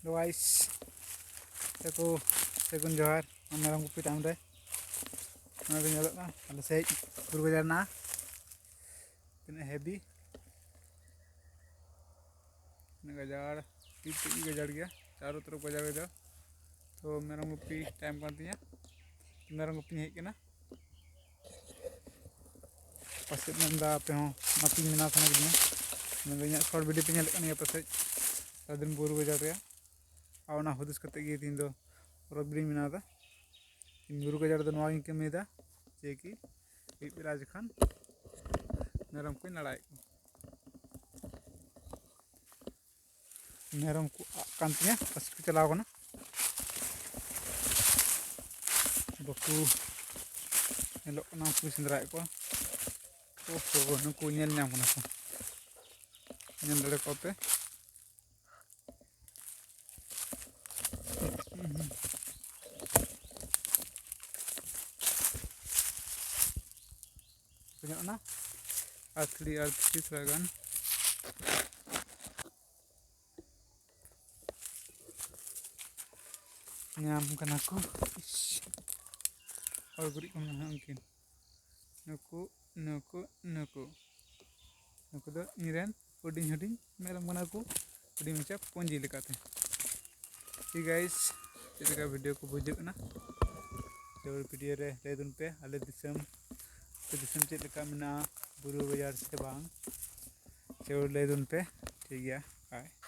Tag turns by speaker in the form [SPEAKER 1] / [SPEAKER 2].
[SPEAKER 1] guys, aku segun johar merom gopi tamre nado nyalok na ala sej buru gajar na tina heavy tina gajar iti gajar gya चारों तरफ gajar gajar तो merom gopi time kan tinya merom gopi hej kena paset menda pe ho mati mena sana gini menda nya short video pe nyalek kan ya pasej sadin buru gajar ya awna hudus kate gi tin do robri mena da buru gajar do nwa ngi kemeda je ki ibiraj khan merom ko lड़ाई merom ko kan tinya pas ko chalaw kana baku elok na ku sindra ko oh nuku nyel nyam kana ko nyel dale ko pe punya na asli seragan nyam kana ko और गुरी को मनांकिन नुकु नुकु नुकु नुकु दो इरेन हुडिंग हुडिंग मेरम बना को हुडिंग मचा पंजी लेकाते ठीक guys चेका video को बुझुक ना जब वीडियो रे लेदुन पे आले दिसम चेक लेका मेना बुरु बाजार से बांग जब लेदुन पे ठीक गया बाय।